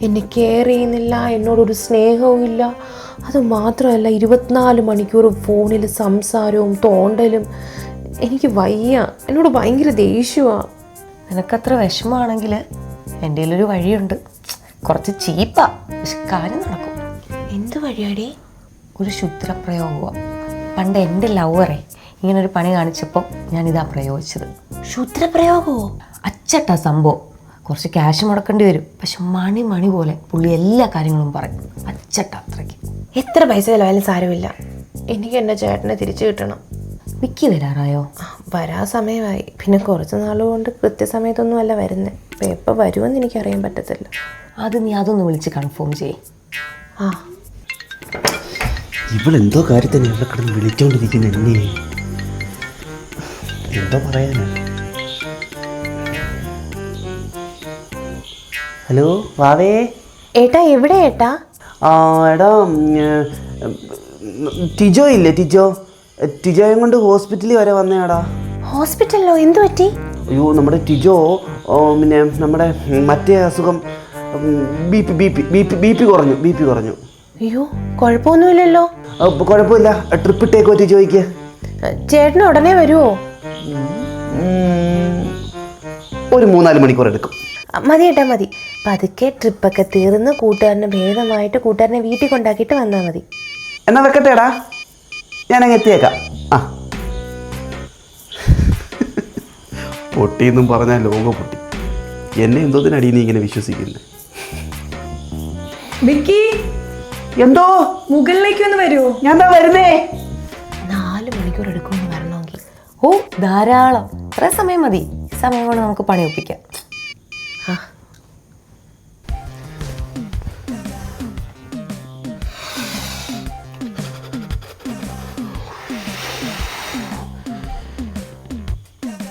എന്നെ കെയർ ചെയ്യുന്നില്ല, എന്നോടൊരു സ്നേഹവും ഇല്ല. അതുമാത്രമല്ല, 24 മണിക്കൂർ ഫോണിൽ സംസാരവും തോണ്ടലും. എനിക്ക് വയ്യ. എന്നോട് ഭയങ്കര ദേഷ്യമാണ്. നിനക്കത്ര വിഷമമാണെങ്കിൽ എൻ്റെ കയ്യിലൊരു വഴിയുണ്ട്. കുറച്ച് ചീപ്പാ, പക്ഷെ കാര്യം നടക്കും. എന്ത് വഴിയാടി? ഒരു ശുദ്രപ്രയോഗമാണ്. പണ്ട് എൻ്റെ ലവറെ ഇങ്ങനൊരു പണി കാണിച്ചപ്പോൾ ഞാനിതാ പ്രയോഗിച്ചത്. ക്ഷുദ്രപ്രയോഗമോ? അച്ചട്ടാ സംഭവം. കുറച്ച് ക്യാഷ് മുടക്കേണ്ടി വരും, പക്ഷെ മണി പോലെ പുള്ളി എല്ലാ കാര്യങ്ങളും പറയും. അച്ചട്ട അത്രയ്ക്ക്. എത്ര പൈസ ചിലവായാലും സാരമില്ല. എനിക്ക് എൻ്റെ ചേട്ടനെ തിരിച്ചു കിട്ടണം. വിക്കി വരാറായോ? വരാൻ സമയമായി. പിന്നെ കുറച്ച് നാളുകൊണ്ട് കൃത്യസമയത്തൊന്നും അല്ല വരുന്നത്. അപ്പം എപ്പോൾ വരുമെന്ന് എനിക്കറിയാൻ പറ്റത്തില്ല. അത് നീ അതൊന്ന് വിളിച്ച് കൺഫേം ചെയ്യ്. ആ, ഇവളെന്തോ കാര്യത്തിന് ഇവിടെ കിടന്ന് വിളിച്ചോണ്ടിരിക്കുന്ന എന്നെ. എന്തോ പറയാനാ? ഹലോ വാവേ. ഏട്ടാ എവിടെ ഏട്ടാ? എടാ, ടിജോ ഇല്ലേ? ടിജോയും കൊണ്ട് ഹോസ്പിറ്റലിൽ വരെ വന്നേടാ. ഹോസ്പിറ്റലിലോ? എന്തു പറ്റി? അയ്യോ, നമ്മുടെ ടിജോ പിന്നെ നമ്മുടെ മറ്റേ അസുഖം ബി പി കുറഞ്ഞു. അയ്യോ, കുഴപ്പമൊന്നുമില്ലല്ലോ. കുഴപ്പമില്ല. ട്രിപ്പ് ഇട്ടേക്കോ ടിജോയ്ക്ക്? ചേട്ടന് ഉടനെ വരുമോ? ഒരു 3-4 മണിക്കൂർ എടുക്കും. മതി ഏട്ടാ, മതി. പതുക്കെ ട്രിപ്പൊക്കെ തീർന്ന് കൂട്ടുകാരന് ഭേദമായിട്ട് കൂട്ടുകാരനെ വീട്ടിൽ കൊണ്ടാക്കിയിട്ട് വന്നാൽ മതി. എന്നാ വെക്കട്ടേടാ, ഞാനങ്ങ് എത്തിയേക്കാം. ആ, പൊട്ടിയെന്നും പറഞ്ഞാൽ ലോകം പൊട്ടി. എന്നെ എന്തോതിനടി നീ ഇങ്ങനെ വിശ്വസിക്കുന്നത്? വിക്കി, എന്തോ മുകളിലേക്ക് ഒന്ന് വരുമോ? ഞാൻ എന്താ വരുന്നേ? 4 മണിക്കൂർ എടുക്കുമെന്ന് വരണമെങ്കിൽ. ഓ, ധാരാളം. ഇത്ര സമയം മതി. ഈ സമയം കൊണ്ട് നമുക്ക് പണി ഒപ്പിക്കാം.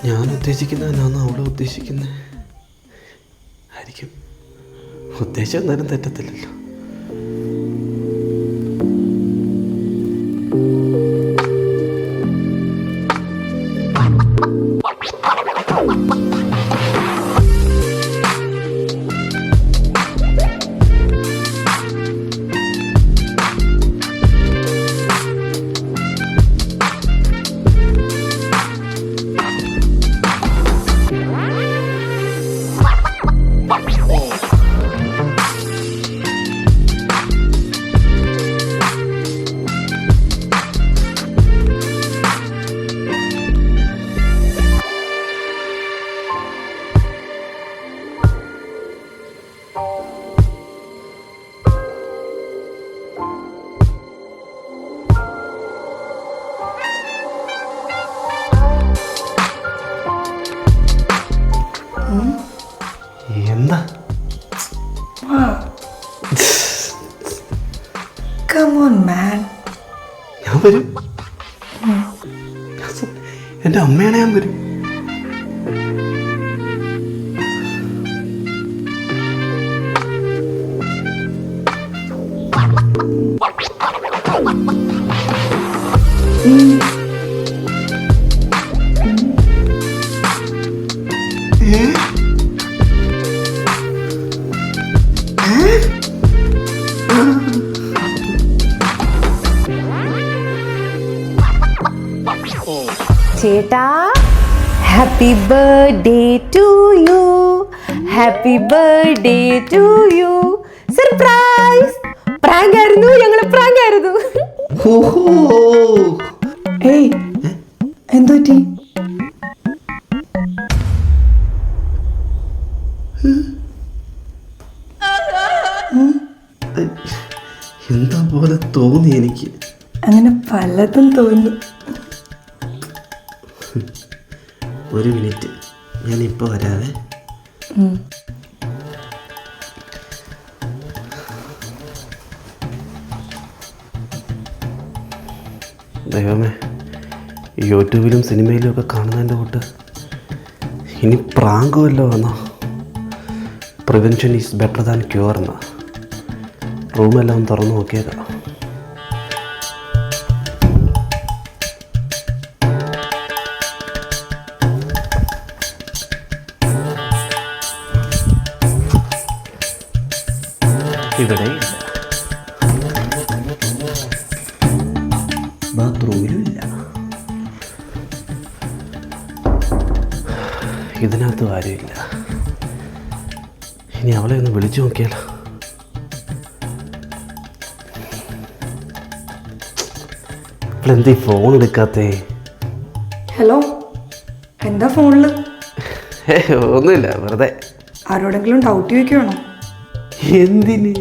ഞാൻ ഉദ്ദേശിക്കുന്നതിനാണ് അവളെ ഉദ്ദേശിക്കുന്നത് ആയിരിക്കും. ഉദ്ദേശം എന്നാലും തെറ്റത്തില്ലല്ലോ. എന്താ? Come on, man. ഞാൻ വരും. എൻ്റെ അമ്മയാണ്. ഞാൻ വരും. ചേട്ടാ happy birthday to you, happy birthday to you. Surprise! Prank ആയിരുന്നു, ഞങ്ങള് പ്രാങ്ക് ആയിരുന്നു. ഏയ് എന്തു പറ്റി? എന്താ പോലെ തോന്നി എനിക്ക്. അങ്ങനെ പലതും തോന്നി. ഒരു മിനിറ്റ്, ഞാനിപ്പോൾ വരാതെ. ദൈവമേ, യൂട്യൂബിലും സിനിമയിലും ഒക്കെ കാണുന്നതിൻ്റെ കൂട്ട് ഇനി പ്രാങ്കുമല്ലോ വന്നോ. Prevention is better than cure എന്നാ. റൂമെല്ലാം തുറന്നു നോക്കിയേക്കാം. ഇവിടെ ഇല്ല, ബാത്റൂമിലും ഇല്ല, ഇതിനകത്തും ആരുമില്ല. ഇനി അവളെ ഒന്ന് വിളിച്ചു നോക്കിയാലോ. അവളെന്തീ ഫോൺ എടുക്കാത്തേ? ഹലോ, എന്താ ഫോണില്? ഒന്നുമില്ല, വെറുതെ. ആരോടെങ്കിലും ഡൗട്ട് ചോദിക്കുകയാണോ? എന്തിന്?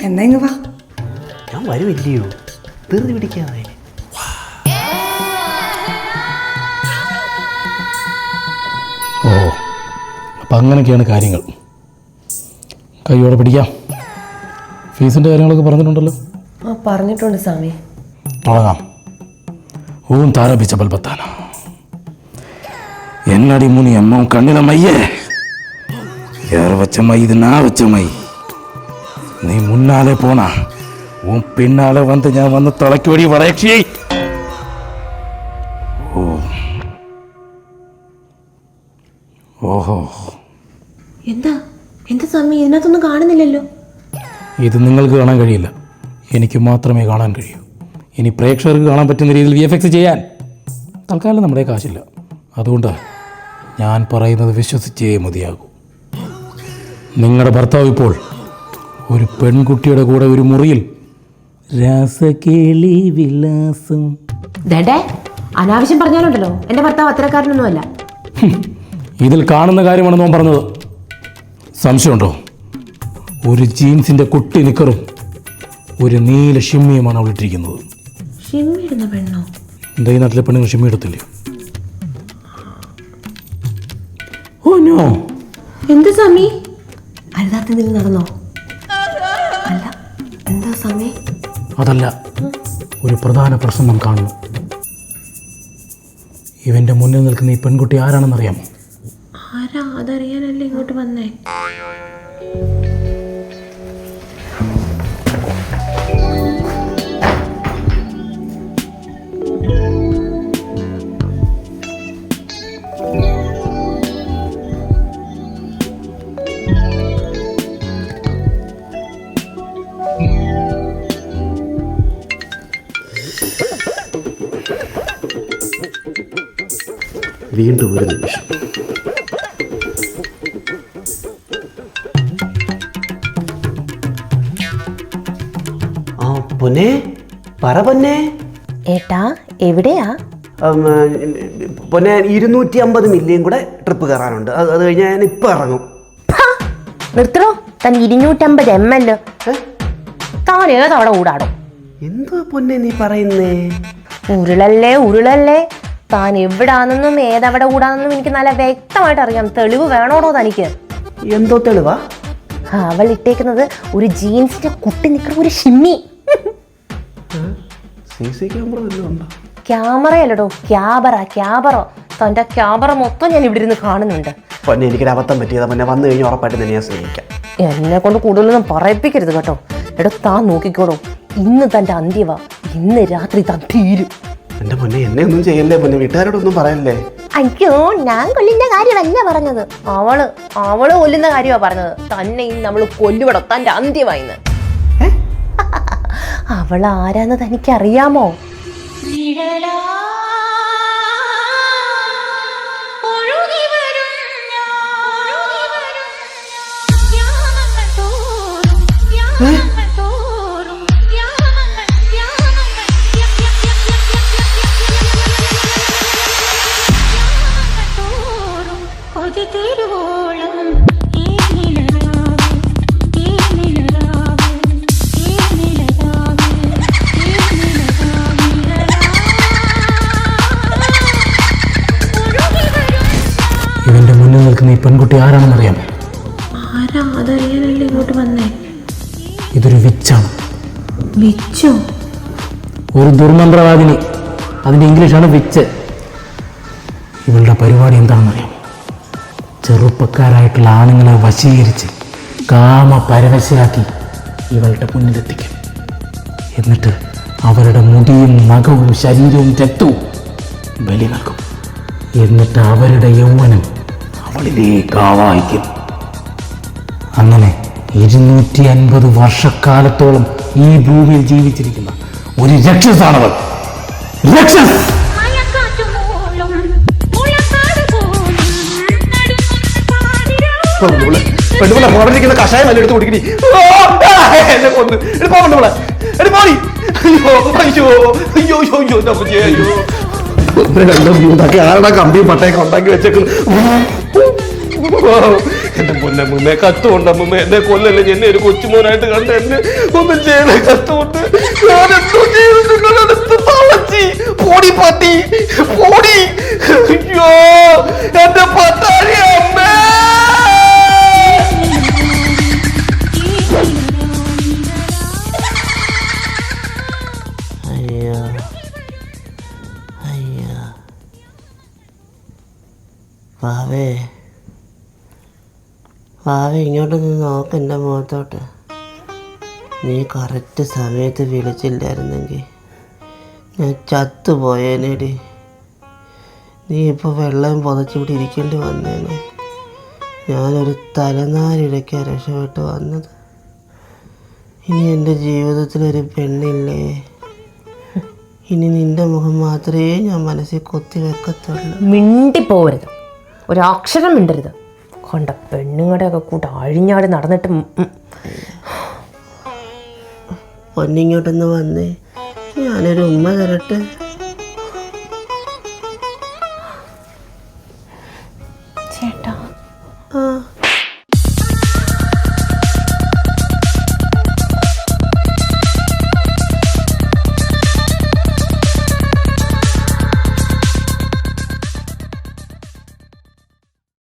എന്നാ ഇങ്ങ് വാ. ഞാൻ വരുമില്ലയോ, തീർന്നു പിടിക്കാതെ. ഓ, അപ്പം അങ്ങനെയൊക്കെയാണ് കാര്യങ്ങൾ. കൈയോടെ പിടിക്കാം. ഫീസിൻ്റെ കാര്യങ്ങളൊക്കെ പറഞ്ഞിട്ടുണ്ടല്ലോ. ആ പറഞ്ഞിട്ടുണ്ട് സ്വാമി. തുടങ്ങാം. ഓം താരാപിച്ച ബൽബത്താന എന്നടി മുനി അമ്മ കണ്ണില മയ്യേ யார் வச்ச மை இது நான் வச்ச மை. നീ മുന്നാലെ പോണ ഉൻ പിന്നാലെ വന്ന് ഞാൻ വന്ന് തളയ്ക്കോടി വളയക്ഷി. ഓഹോ, എന്താ എന്താ സ്വാമി, ഇതിനകത്തൊന്നും കാണുന്നില്ലല്ലോ. ഇത് നിങ്ങൾക്ക് കാണാൻ കഴിയില്ല, എനിക്ക് മാത്രമേ കാണാൻ കഴിയൂ. ഇനി പ്രേക്ഷകർക്ക് കാണാൻ പറ്റുന്ന രീതിയിൽ VFX ചെയ്യാൻ തൽക്കാലം നമ്മുടെ കാശില്ല. അതുകൊണ്ട് ഞാൻ പറയുന്നത് വിശ്വസിച്ചേ മതിയാകൂ. നിങ്ങളുടെ ഭർത്താവ് ഇപ്പോൾ ഒരു പെൺകുട്ടിയുടെ കൂടെ ഒരു മുറിയിൽ രാസകേളി വിലാസം. ദേണ്ടേ, അനാവശ്യം പറഞ്ഞാലുണ്ടല്ലോ, എൻ്റെ ഭർത്താവ് അത്തരക്കാരനൊന്നുമല്ല. ഇതിൽ കാണുന്ന കാര്യമാണ് നോൻ പറഞ്ഞത്. സംശയമുണ്ടോ? ഒരു ജീൻസിൻ്റെ കുട്ടി നിക്കറും ഒരു നീല ഷിമ്മിയുമാണ് അവൾ ഇട്ടിരിക്കുന്നത്. ഷിമ്മിടുന്ന പെണ്ണോ? എന്താ ഈ നാട്ടിലെ പെണ്ണുങ്ങൾ ഷിമ്മി ഇടത്തില്ലേ? Oh no. എന്ത് സ്വാമി? അരുതാത്തതിൽ നടന്നോ? അല്ല, എന്താ സ്വാമി? അതല്ല, ഒരു പ്രധാന പ്രശ്നം നാം കാണുന്നു. ഇവൻ്റെ മുന്നിൽ നിൽക്കുന്ന ഈ പെൺകുട്ടി ആരാണെന്നറിയാമോ? ആരാ? അതറിയാനല്ലേ ഇങ്ങോട്ട് വന്നേ. വീണ്ടും ഒരു നിമിഷം. ആ പൊന്നെ, പറ പൊന്നെ. ഏട്ടാ എവിടെയാ? പൊന്നെ 250 മില്യൺ കൂടെ ട്രിപ്പ് കയറാനുണ്ട്. അത് കഴിഞ്ഞാൽ ഞാൻ ഇപ്പം ഇറങ്ങും. നിർത്തണോ? താൻ 250 ml താൻ ഏതവിടെ ഊടാടോ? എന്തോ പൊന്നെ നീ പറയുന്നേ? ഉരുളല്ലേ ഉരുളല്ലേ, താൻ എവിടാണെന്നും ഏതവിടെ കൂടാണെന്നും എനിക്ക് നല്ല വ്യക്തമായിട്ട് അറിയാം. തെളിവ് വേണോടോ തനിക്ക്? എന്തോ തെളിവാ? അവൾ ഇട്ടേക്കുന്നത് ഒരു ജീൻസിന്റെ കുട്ടി നിൽക്കുന്ന ഒരു ഷിമ്മി. CC ക്യാമറ വല്ലതും ഉണ്ടോ? ക്യാമറയല്ലടോ, ക്യാബറോ. തൻ്റെ ക്യാമറ മൊത്തം ഞാൻ ഇവിടെ ഇരുന്ന് കാണുന്നുണ്ട്. പൊന്നെ എനിക്കൊരു അബദ്ധം പറ്റിയതാ പൊന്നെ. വന്നു കഴിഞ്ഞ് ഉറപ്പായിട്ട് തന്നെ ഞാൻ സ്നേഹിക്കാം. എന്നെ കൊണ്ട് കൂടുതലൊന്നും പറയിപ്പിക്കരുത് കേട്ടോ. എടോ താൻ നോക്കിക്കോളൂ, ഇന്ന് തൻ്റെ അന്ത്യവാ. ഇന്ന് രാത്രി താൻ തീരും. എൻ്റെ പൊന്നെ എന്നെ ഒന്നും ചെയ്യല്ലേ പൊന്നെ, വീട്ടുകാരോടൊന്നും പറയല്ലേ. അയ്യോ, ഞാൻ കൊല്ലിന്റെ കാര്യമല്ല പറഞ്ഞത്. അവള് കൊല്ലുന്ന കാര്യമാണ് പറഞ്ഞത്. തന്നെ ഇന്ന് നമ്മൾ കൊല്ലുപടോ, തൻ്റെ അന്ത്യമായിന്ന്. അവൾ ആരാന്ന് തനിക്കറിയാമോ? ഇവൻ്റെ മുന്നിൽ നിൽക്കുന്ന ഈ പെൺകുട്ടി ആരാണെന്നറിയാമോ? ആരാ? അതറിയാനല്ലേ ഇങ്ങോട്ട് വന്നേ. ഇതൊരു വിച്ചാണ്. വിച്ചോ? ഒരു ദുർമന്ത്രവാദിനി. അതിൻ്റെ ഇംഗ്ലീഷാണ് വിച്ച്. ഇവളുടെ പരിപാടി എന്താണെന്നറിയാമോ? ചെറുപ്പക്കാരായിട്ടുള്ള ആണുങ്ങളെ വശീകരിച്ച് കാമപരവശരാക്കി ഇവളുടെ മുന്നിലെത്തിക്കും. എന്നിട്ട് അവരുടെ മുടിയും നഖവും ശരീരവും രക്തവും ബലി നൽകും. എന്നിട്ട് അവരുടെ യൗവനം അവളിലേക്ക് ആവാഹിക്കും. അങ്ങനെ 250 വർഷക്കാലത്തോളം ഈ ഭൂമിയിൽ ജീവിച്ചിരിക്കുന്ന ഒരു രക്ഷസാണവൾ. രക്ഷസ്! പെണ്ണുപിള്ള ഫോണിരിക്കുന്ന കഷായം നല്ല എടുത്ത് കുടിക്കണി. എന്നെ കൊന്ന് പോകണ്ടേ? പോണി. അയ്യോ അയ്യോ അയ്യോ അയ്യോ അയ്യോ രണ്ടും ഉണ്ടാക്കി ആരുടെ കമ്പിയും പട്ടയൊക്കെ ഉണ്ടാക്കി വെച്ചേക്കുന്നു. എന്റെ പൊന്നമ്മേ കത്തുകൊണ്ടമ്മ എന്നെ കൊല്ലല്ലേ. എന്നെ ഒരു കൊച്ചുമോനായിട്ട് കണ്ട് എന്നെ ഒന്നും ചെയ്യണേ. കത്തുകൊണ്ട് ഞാനെന്തോ ചെയ്തു നിങ്ങളെടുത്ത് തളച്ചി. പൊടി പറ്റി പൊടി. അയ്യോ എന്റെ പട്ടാഴി അമ്മേ. അയ്യോ അയ്യോ വാവേ വാവേ ഇങ്ങോട്ടൊന്ന് നോക്ക് എൻ്റെ മുഖത്തോട്ട്. നീ കറക്റ്റ് സമയത്ത് വിളിച്ചില്ലായിരുന്നെങ്കിൽ ഞാൻ ചത്തുപോയേനേടി. നീ ഇപ്പോൾ വെള്ളം പുതച്ചുകൂടി ഇരിക്കേണ്ടി വന്നേനെ. ഞാനൊരു തലനാരിഴയ്ക്ക് രക്ഷപ്പെട്ട് വന്നത്. ഇനി എൻ്റെ ജീവിതത്തിലൊരു പെണ്ണില്ലേ. ഇനി നിൻ്റെ മുഖം മാത്രമേ ഞാൻ മനസ്സിൽ കൊത്തി വെക്കത്തുള്ളൂ. മിണ്ടിപ്പോവരുത്, ഒരക്ഷരം മിണ്ടരുത്. കൊണ്ട പെണ്ണുങ്ങളുടെ ഒക്കെ കൂട്ട് അഴിഞ്ഞാടി നടന്നിട്ട്. പൊന്നിങ്ങോട്ടൊന്ന് വന്നേ, ഞാനൊരു ഉമ്മ തരട്ടെ. ചേട്ടാ